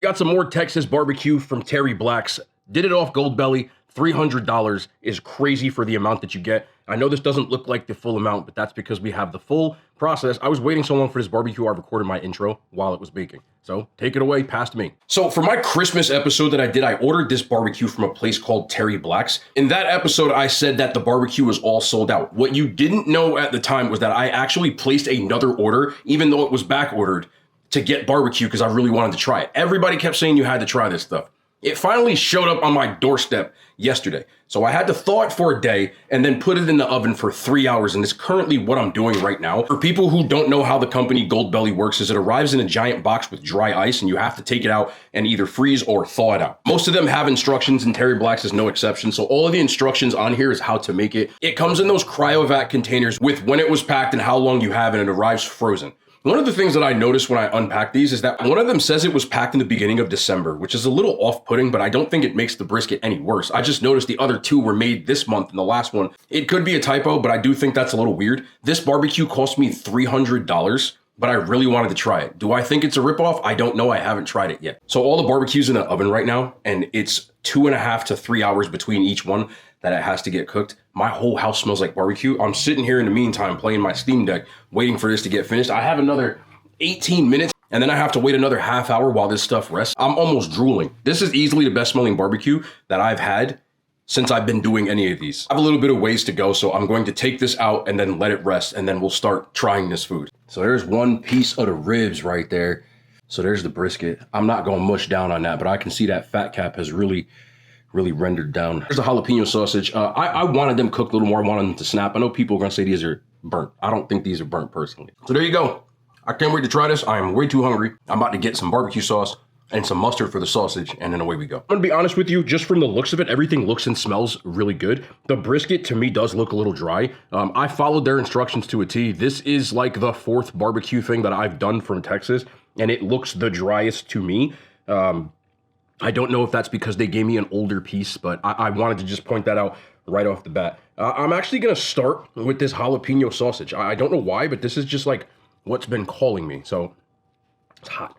Got some more Texas barbecue from Terry Black's. Did it off Goldbelly. $300 is crazy for the amount that you get. I know this doesn't look like the full amount, but that's because we have the full process. I was waiting so long for this barbecue, I recorded my intro while it was baking. So take it away, past me. So for my Christmas episode that I did, I ordered this barbecue from a place called Terry Black's. In that episode, I said that the barbecue was all sold out. What you didn't know at the time was that I actually placed another order, even though it was back ordered, to get barbecue because I really wanted to try it. Everybody kept saying you had to try this stuff. It finally showed up on my doorstep yesterday. So I had to thaw it for a day and then put it in the oven for 3 hours. And it's currently what I'm doing right now. For people who don't know how the company Goldbelly works, is it arrives in a giant box with dry ice and you have to take it out and either freeze or thaw it out. Most of them have instructions and Terry Black's is no exception. So all of the instructions on here is how to make it. It comes in those cryovac containers with when it was packed and how long you have, and it arrives frozen. One of the things that I noticed when I unpacked these is that one of them says it was packed in the beginning of December, which is a little off-putting, but I don't think it makes the brisket any worse. I just noticed the other two were made this month and the last one. It could be a typo, but I do think that's a little weird. This barbecue cost me $300, but I really wanted to try it. Do I think it's a ripoff? I don't know. I haven't tried it yet. So all the barbecue's in the oven right now, and it's 2.5 to 3 hours between each one that it has to get cooked. My whole house smells like barbecue. I'm sitting here in the meantime playing my Steam Deck, waiting for this to get finished. I have another 18 minutes, and then I have to wait another half hour while this stuff rests. I'm almost drooling. This is easily the best smelling barbecue that I've had since I've been doing any of these. I have a little bit of ways to go, so I'm going to take this out and then let it rest, and then we'll start trying this food. So there's one piece of the ribs right there. So there's the brisket. I'm not going to mush down on that, but I can see that fat cap has really rendered down. There's the jalapeno sausage. I wanted them cooked a little more. I wanted them to snap. I know people are gonna say these are burnt. I don't think these are burnt personally. So there you go. I can't wait to try this. I am way too hungry. I'm about to get some barbecue sauce and some mustard for the sausage, and then away we go. I'm gonna be honest with you, just from the looks of it, everything looks and smells really good. The brisket to me does look a little dry. I followed their instructions to a T. This is like the 4th barbecue thing that I've done from Texas, and it looks the driest to me. I don't know if that's because they gave me an older piece, but I wanted to just point that out right off the bat. I'm actually going to start with this jalapeno sausage. I don't know why, but this is just like what's been calling me. So it's hot.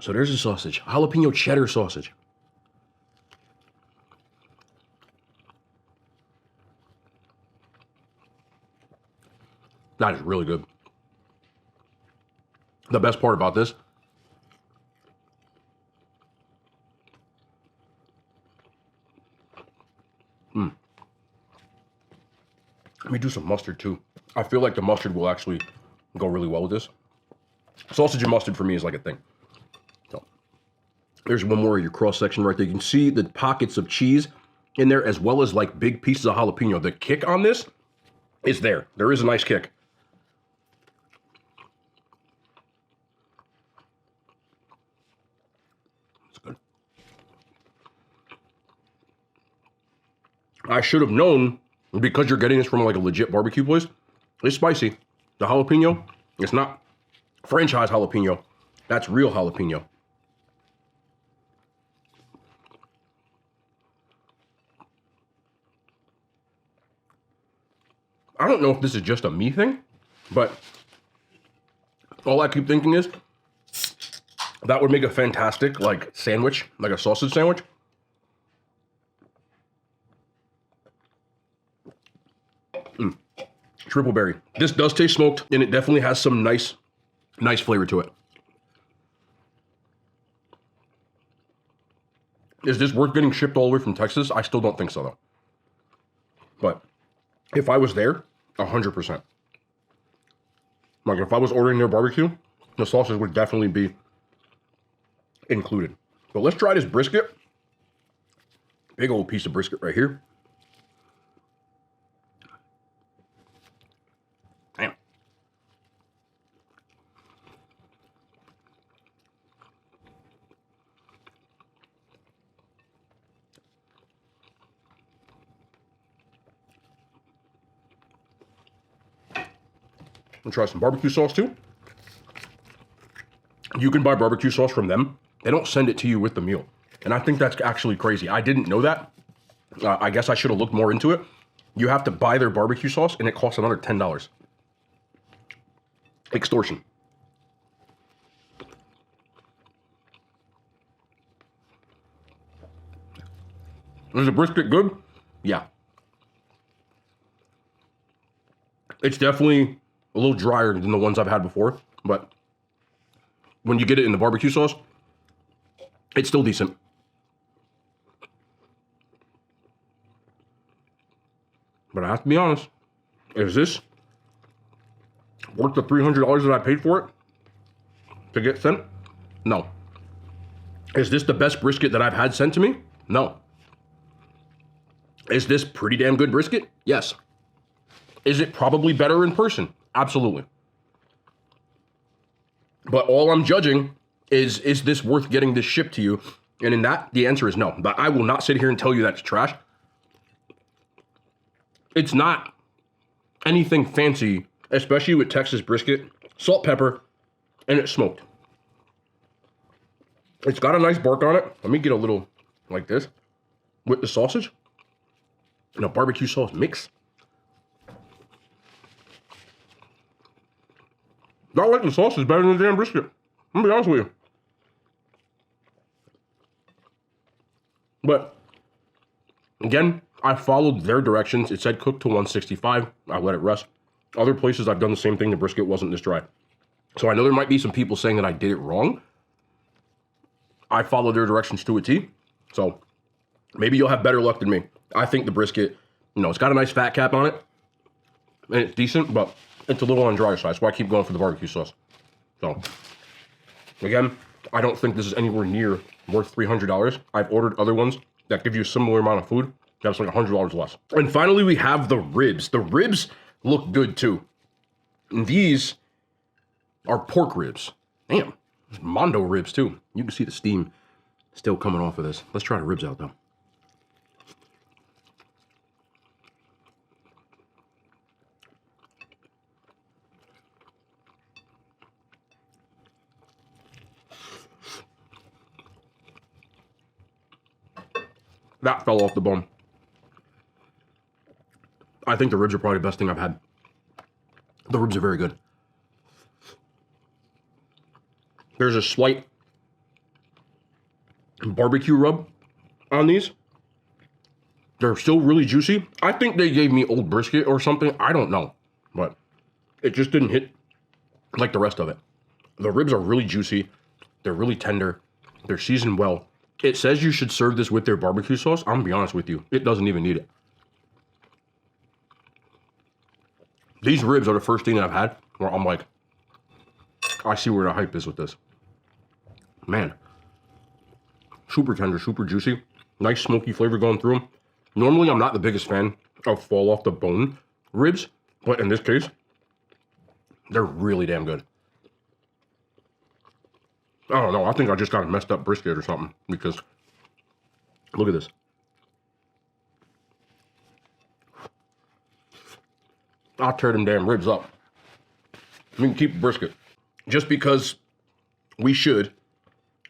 So there's the sausage, jalapeno cheddar sausage. That is really good. The best part about this, let me do some mustard too. I feel like the mustard will actually go really well with this. Sausage and mustard for me is like a thing. So there's one more of your cross section right there. You can see the pockets of cheese in there as well as like big pieces of jalapeno. The kick on this is there. There is a nice kick. It's good. I should have known, because you're getting this from like a legit barbecue place, it's spicy. The jalapeno, it's not franchise jalapeno. That's real jalapeno. I don't know if this is just a me thing, but all I keep thinking is that would make a fantastic like sandwich, like a sausage sandwich. Triple berry. This does taste smoked, and it definitely has some nice flavor to it. Is this worth getting shipped all the way from Texas? I still don't think so, though. But if I was there, 100%. Like, if I was ordering their barbecue, the sausage would definitely be included. But let's try this brisket. Big old piece of brisket right here. Damn. And try some barbecue sauce too. You can buy barbecue sauce from them. They don't send it to you with the meal. And I think that's actually crazy. I didn't know that. I guess I should have looked more into it. You have to buy their barbecue sauce and it costs another $10. Extortion. Is the brisket good? Yeah. It's definitely a little drier than the ones I've had before, but when you get it in the barbecue sauce, it's still decent. But I have to be honest, is this worth the $300 that I paid for it to get sent? No. Is this the best brisket that I've had sent to me? No. Is this pretty damn good brisket? Yes. Is it probably better in person? Absolutely. But all I'm judging is this worth getting this shipped to you? And in that, the answer is no. But I will not sit here and tell you that it's trash. It's not anything fancy, especially with Texas brisket, salt, pepper, and it's smoked. It's got a nice bark on it. Let me get a little like this with the sausage and a barbecue sauce mix. I like the sausage better than the damn brisket. I'm gonna be honest with you. But again, I followed their directions. It said cook to 165. I let it rest. Other places I've done the same thing. The brisket wasn't this dry. So I know there might be some people saying that I did it wrong. I followed their directions to a T. So maybe you'll have better luck than me. I think the brisket, it's got a nice fat cap on it. And it's decent, but it's a little on the dry side. So I keep going for the barbecue sauce. So again, I don't think this is anywhere near worth $300. I've ordered other ones that give you a similar amount of food. That's like $100 less. And finally, we have the ribs. The ribs look good too. And these are pork ribs. Damn, there's Mondo ribs too. You can see the steam still coming off of this. Let's try the ribs out though. That fell off the bone. I think the ribs are probably the best thing I've had. The ribs are very good. There's a slight barbecue rub on these. They're still really juicy. I think they gave me old brisket or something. I don't know. But it just didn't hit like the rest of it. The ribs are really juicy. They're really tender. They're seasoned well. It says you should serve this with their barbecue sauce. I'm gonna be honest with you. It doesn't even need it. These ribs are the first thing that I've had where I'm like, I see where the hype is with this. Man. Super tender, super juicy. Nice smoky flavor going through them. Normally, I'm not the biggest fan of fall off the bone ribs, but in this case, they're really damn good. I don't know. I think I just got a messed up brisket or something because look at this. I'll tear them damn ribs up. We can keep the brisket. Just because we should,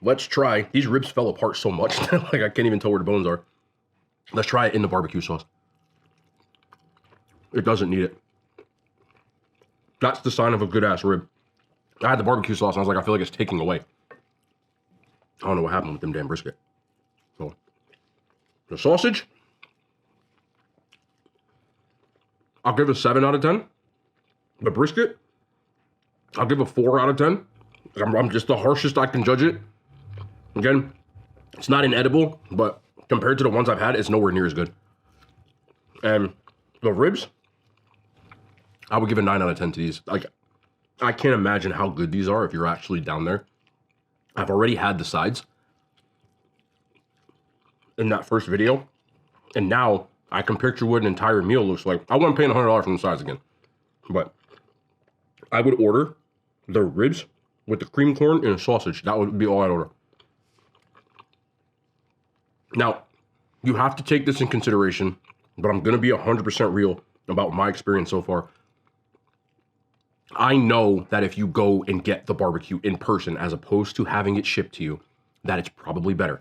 let's try. These ribs fell apart so much like I can't even tell where the bones are. Let's try it in the barbecue sauce. It doesn't need it. That's the sign of a good ass rib. I had the barbecue sauce and I was like, I feel like it's taking away. I don't know what happened with them damn brisket. So, the sausage, I'll give a 7 out of 10. The brisket, I'll give a 4 out of 10. I'm just the harshest I can judge it. Again, it's not inedible, but compared to the ones I've had, it's nowhere near as good. And the ribs, I would give a 9 out of 10 to these. Like, I can't imagine how good these are if you're actually down there. I've already had the sides in that first video, and now I can picture what an entire meal looks like. I wouldn't pay $100 from the sides again, but I would order the ribs with the cream corn and a sausage. That would be all I'd order. Now, you have to take this in consideration, but I'm going to be 100% real about my experience so far. I know that if you go and get the barbecue in person as opposed to having it shipped to you, that it's probably better.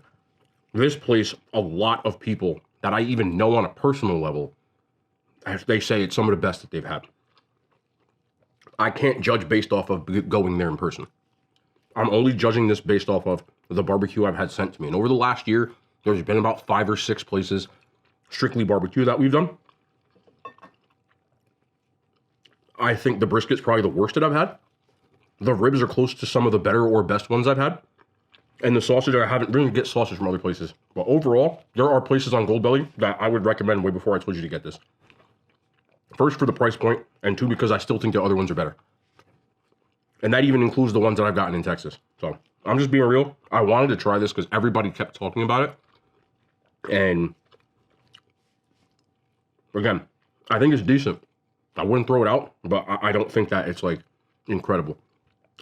This place, a lot of people that I even know on a personal level, they say it's some of the best that they've had. I can't judge based off of going there in person. I'm only judging this based off of the barbecue I've had sent to me. And over the last year, There's been about 5 or 6 places, strictly barbecue, that we've done. I think the brisket's probably the worst that I've had. The ribs are close to some of the better or best ones I've had. And the sausage, I haven't really get sausage from other places. But overall, there are places on Goldbelly that I would recommend way before I told you to get this. First, for the price point, and 2, because I still think the other ones are better. And that even includes the ones that I've gotten in Texas. So, I'm just being real. I wanted to try this because everybody kept talking about it. And, again, I think it's decent. I wouldn't throw it out, but I don't think that it's, like, incredible.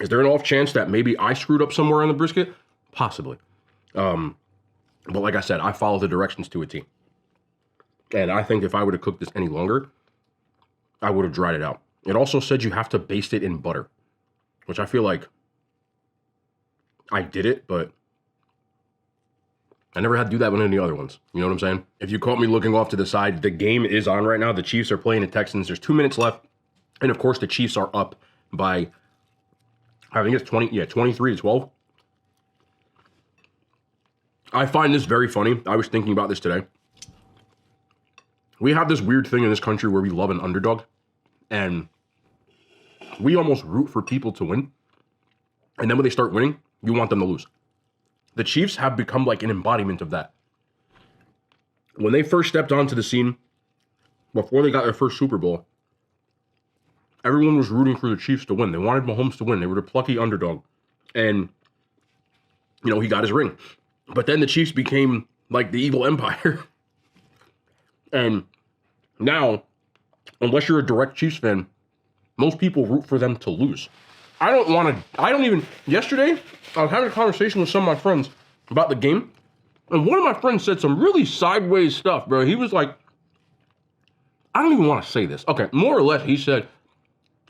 Is there an off chance that maybe I screwed up somewhere on the brisket? Possibly. But like I said, I follow the directions to a T. And I think if I would have cooked this any longer, I would have dried it out. It also said you have to baste it in butter, which I feel like I did it, but I never had to do that with any other ones. You know what I'm saying? If you caught me looking off to the side, the game is on right now. The Chiefs are playing the Texans. There's 2 minutes left. And of course, the Chiefs are up by, I think it's 23-12. I find this very funny. I was thinking about this today. We have this weird thing in this country where we love an underdog. And we almost root for people to win. And then when they start winning, you want them to lose. The Chiefs have become like an embodiment of that. When they first stepped onto the scene, before they got their first Super Bowl, everyone was rooting for the Chiefs to win. They wanted Mahomes to win. They were the plucky underdog. And, you know, he got his ring. But then the Chiefs became like the evil empire. And now, unless you're a direct Chiefs fan, most people root for them to lose. Yesterday, I was having a conversation with some of my friends about the game. And one of my friends said some really sideways stuff, bro. He was like, I don't even want to say this. Okay, more or less, he said,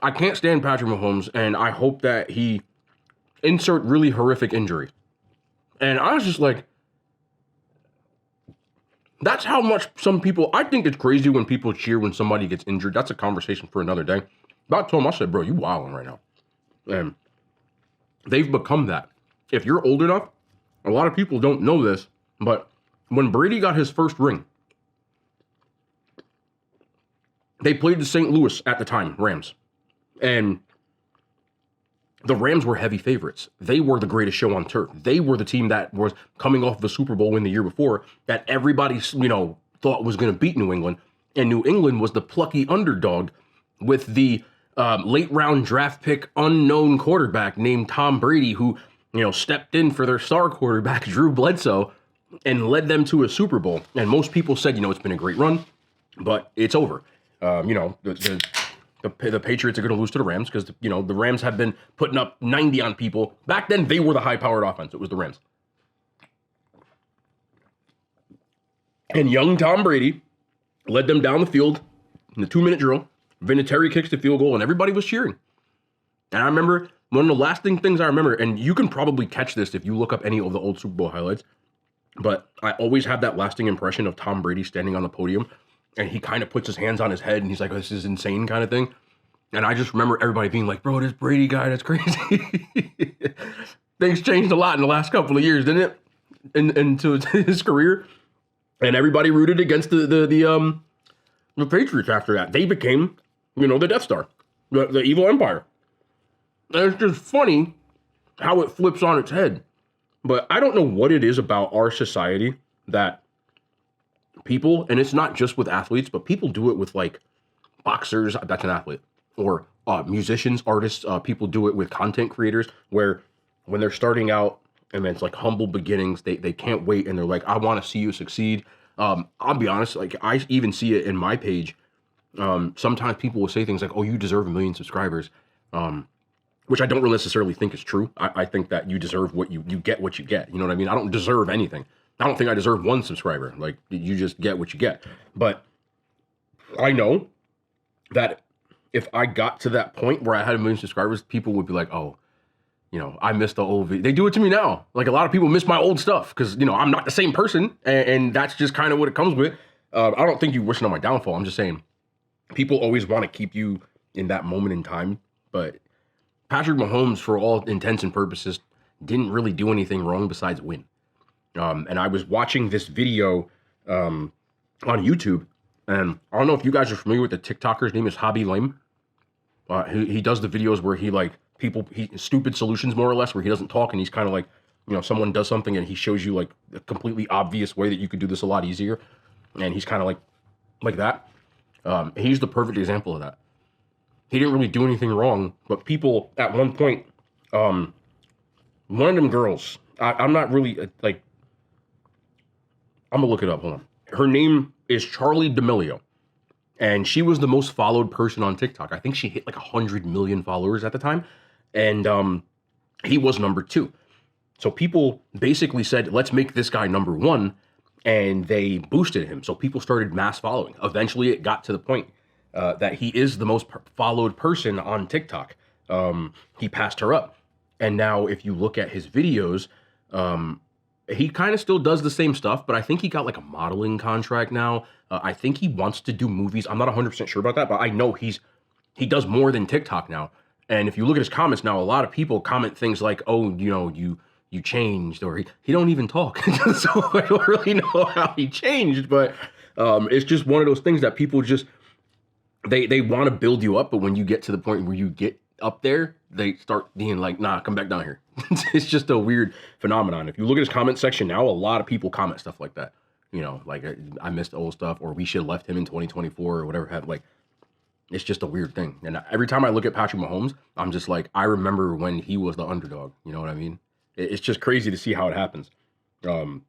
I can't stand Patrick Mahomes, and I hope that he insert really horrific injury. And I was just like, that's how much some people, I think it's crazy when people cheer when somebody gets injured. That's a conversation for another day. But I told him, I said, bro, you wilding right now. And they've become that. If you're old enough, a lot of people don't know this, but when Brady got his first ring, they played the St. Louis at the time, Rams. And the Rams were heavy favorites. They were the greatest show on turf. They were the team that was coming off of a Super Bowl win the year before that everybody, thought was going to beat New England. And New England was the plucky underdog with the late round draft pick unknown quarterback named Tom Brady, who, stepped in for their star quarterback, Drew Bledsoe, and led them to a Super Bowl. And most people said, it's been a great run, but it's over. The Patriots are going to lose to the Rams because, the Rams have been putting up 90 on people. Back then, they were the high-powered offense. It was the Rams. And young Tom Brady led them down the field in the 2-minute drill. Vinatieri kicks the field goal, and everybody was cheering. And I remember one of the lasting things I remember, and you can probably catch this if you look up any of the old Super Bowl highlights, but I always have that lasting impression of Tom Brady standing on the podium, and he kind of puts his hands on his head, and he's like, this is insane kind of thing. And I just remember everybody being like, bro, this Brady guy, that's crazy. Things changed a lot in the last couple of years, didn't it? Into his career. And everybody rooted against the Patriots after that. They became, the Death Star, the evil empire. And it's just funny how it flips on its head. But I don't know what it is about our society that people, and it's not just with athletes, but people do it with like boxers, that's an athlete, or musicians, artists, people do it with content creators where when they're starting out and it's like humble beginnings, they can't wait and they're like, I want to see you succeed. I'll be honest, like I even see it in my page. Sometimes people will say things like, oh, you deserve 1 million subscribers, which I don't really necessarily think is true. I think that you deserve what you get what you get. You know what I mean? I don't deserve anything. I don't think I deserve 1 subscriber. Like, you just get what you get. But I know that if I got to that point where I had 1 million subscribers, people would be like, oh, I missed the old video. They do it to me now. Like, a lot of people miss my old stuff because, I'm not the same person. And that's just kind of what it comes with. I don't think you're wishing on my downfall. I'm just saying people always want to keep you in that moment in time. But Patrick Mahomes, for all intents and purposes, didn't really do anything wrong besides win. And I was watching this video on YouTube, and I don't know if you guys are familiar with the TikToker. His name is Hobby Lame. He does the videos where he like stupid solutions more or less, where he doesn't talk and he's kind of like, someone does something and he shows you like a completely obvious way that you could do this a lot easier, and he's kind of like that. He's the perfect example of that. He didn't really do anything wrong, but people at one point, one of them girls, I'm not really like, I'm gonna look it up. Hold on. Her name is Charlie D'Amelio, and she was the most followed person on TikTok. I think she hit like 100 million followers at the time, and he was number 2. So people basically said, let's make this guy number 1, and they boosted him. So people started mass following. Eventually, it got to the point that he is the most followed person on TikTok. He passed her up, and now if you look at his videos, he kind of still does the same stuff, but I think he got like a modeling contract now. I think he wants to do movies. I'm not 100% sure about that, but I know he does more than TikTok now. And if you look at his comments now, a lot of people comment things like, "Oh, you changed," or he don't even talk. So I don't really know how he changed, but it's just one of those things that people just they want to build you up, but when you get to the point where you get up there, they start being like, nah, come back down here. It's just a weird phenomenon. If you look at his comment section now, a lot of people comment stuff like that. Like, I missed old stuff, or we should have left him in 2024 or whatever. Like, it's just a weird thing. And every time I look at Patrick Mahomes, I'm just like, I remember when he was the underdog. You know what I mean? It's just crazy to see how it happens. I don't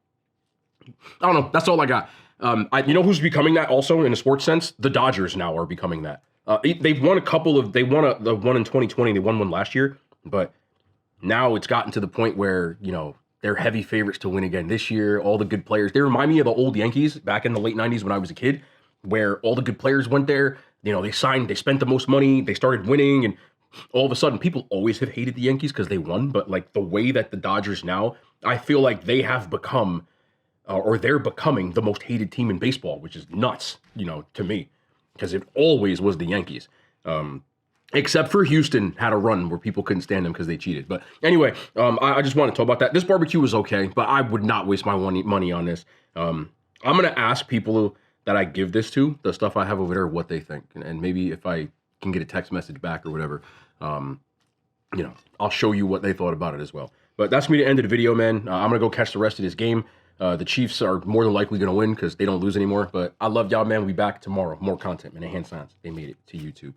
know. That's all I got. You know who's becoming that also in a sports sense? The Dodgers now are becoming that. They've won a couple of, the one in 2020, they won one last year, but now it's gotten to the point where, they're heavy favorites to win again this year. All the good players, they remind me of the old Yankees back in the late 90s when I was a kid, where all the good players went there, they spent the most money, they started winning, and all of a sudden people always have hated the Yankees because they won, but like the way that the Dodgers now, I feel like they have become, or they're becoming the most hated team in baseball, which is nuts, to me, because it always was the Yankees. Except for Houston had a run where people couldn't stand them because they cheated. But anyway, I just want to talk about that. This barbecue was okay, but I would not waste my money on this. I'm going to ask people that I give this to, the stuff I have over there, what they think. And maybe if I can get a text message back or whatever, I'll show you what they thought about it as well. But that's me to end of the video, man. I'm going to go catch the rest of this game. The Chiefs are more than likely going to win because they don't lose anymore. But I love y'all, man. We'll be back tomorrow. More content, man. Hand signs. They made it to YouTube.